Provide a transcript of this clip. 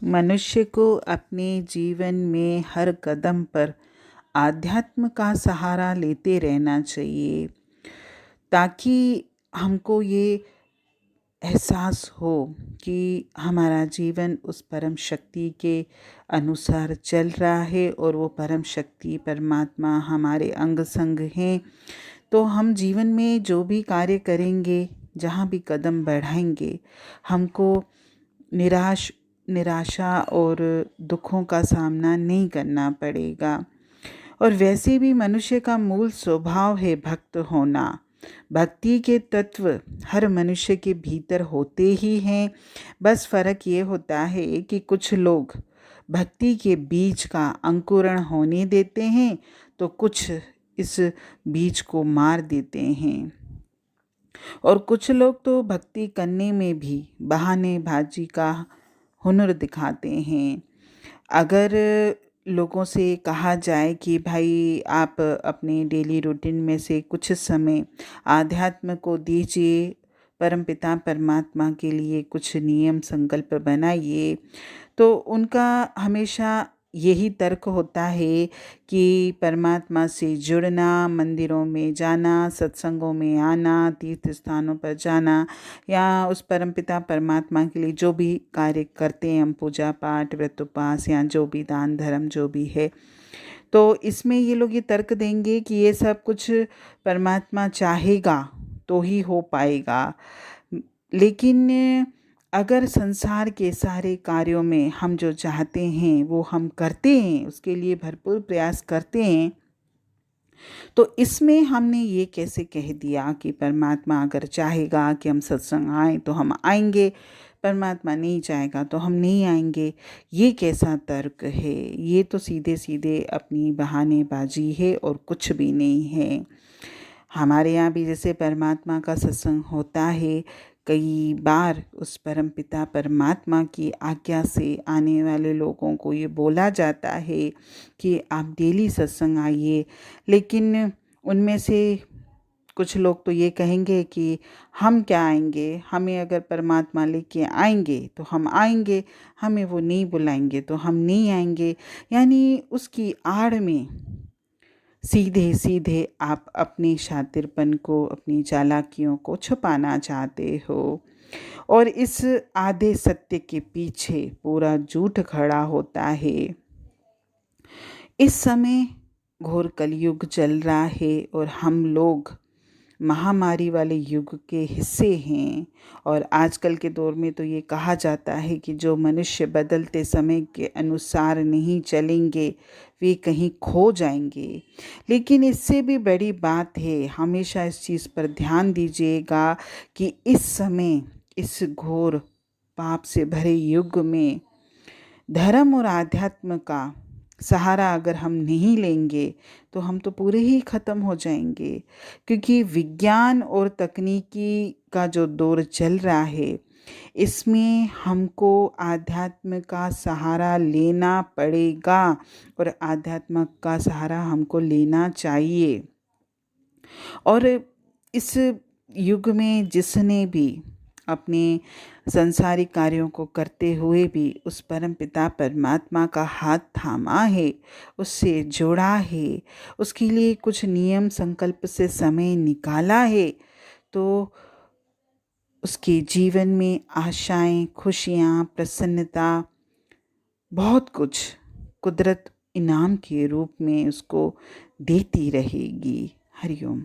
मनुष्य को अपने जीवन में हर कदम पर आध्यात्म का सहारा लेते रहना चाहिए, ताकि हमको ये एहसास हो कि हमारा जीवन उस परम शक्ति के अनुसार चल रहा है और वो परम शक्ति परमात्मा हमारे अंग संग हैं। तो हम जीवन में जो भी कार्य करेंगे, जहाँ भी कदम बढ़ाएंगे, हमको निराशा और दुखों का सामना नहीं करना पड़ेगा। और वैसे भी मनुष्य का मूल स्वभाव है भक्त होना। भक्ति के तत्व हर मनुष्य के भीतर होते ही हैं। बस फर्क ये होता है कि कुछ लोग भक्ति के बीज का अंकुरण होने देते हैं, तो कुछ इस बीज को मार देते हैं। और कुछ लोग तो भक्ति करने में भी बहानेबाजी का हुनर दिखाते हैं। अगर लोगों से कहा जाए कि भाई आप अपने डेली रूटीन में से कुछ समय आध्यात्म को दीजिए, परमपिता परमात्मा के लिए कुछ नियम संकल्प बनाइए, तो उनका हमेशा यही तर्क होता है कि परमात्मा से जुड़ना, मंदिरों में जाना, सत्संगों में आना, तीर्थ स्थानों पर जाना, या उस परमपिता परमात्मा के लिए जो भी कार्य करते हैं हम, पूजा पाठ व्रत उपवास या जो भी दान धर्म जो भी है, तो इसमें ये लोग ये तर्क देंगे कि ये सब कुछ परमात्मा चाहेगा तो ही हो पाएगा। लेकिन अगर संसार के सारे कार्यों में हम जो चाहते हैं वो हम करते हैं, उसके लिए भरपूर प्रयास करते हैं, तो इसमें हमने ये कैसे कह दिया कि परमात्मा अगर चाहेगा कि हम सत्संग आएँ तो हम आएंगे, परमात्मा नहीं चाहेगा तो हम नहीं आएंगे? ये कैसा तर्क है? ये तो सीधे सीधे अपनी बहानेबाजी है और कुछ भी नहीं है। हमारे यहाँ भी जैसे परमात्मा का सत्संग होता है, कई बार उस परमपिता परमात्मा की आज्ञा से आने वाले लोगों को ये बोला जाता है कि आप डेली सत्संग आइए। लेकिन उनमें से कुछ लोग तो ये कहेंगे कि हम क्या आएंगे, हमें अगर परमात्मा लेके आएंगे तो हम आएंगे, हमें वो नहीं बुलाएंगे तो हम नहीं आएंगे। यानी उसकी आड़ में सीधे सीधे आप अपनी शातिरपन को, अपनी चालाकियों को छुपाना चाहते हो। और इस आधे सत्य के पीछे पूरा झूठ खड़ा होता है। इस समय घोर कलयुग चल रहा है और हम लोग महामारी वाले युग के हिस्से हैं। और आजकल के दौर में तो ये कहा जाता है कि जो मनुष्य बदलते समय के अनुसार नहीं चलेंगे वे कहीं खो जाएंगे। लेकिन इससे भी बड़ी बात है, हमेशा इस चीज़ पर ध्यान दीजिएगा कि इस समय, इस घोर पाप से भरे युग में धर्म और आध्यात्म का सहारा अगर हम नहीं लेंगे तो हम तो पूरे ही ख़त्म हो जाएंगे। क्योंकि विज्ञान और तकनीकी का जो दौर चल रहा है, इसमें हमको आध्यात्म का सहारा लेना पड़ेगा और आध्यात्म का सहारा हमको लेना चाहिए। और इस युग में जिसने भी अपने संसारिक कार्यों को करते हुए भी उस परमपिता परमात्मा का हाथ थामा है, उससे जोड़ा है, उसके लिए कुछ नियम संकल्प से समय निकाला है, तो उसके जीवन में आशाएं, खुशियाँ, प्रसन्नता, बहुत कुछ कुदरत इनाम के रूप में उसको देती रहेगी। हरिओम।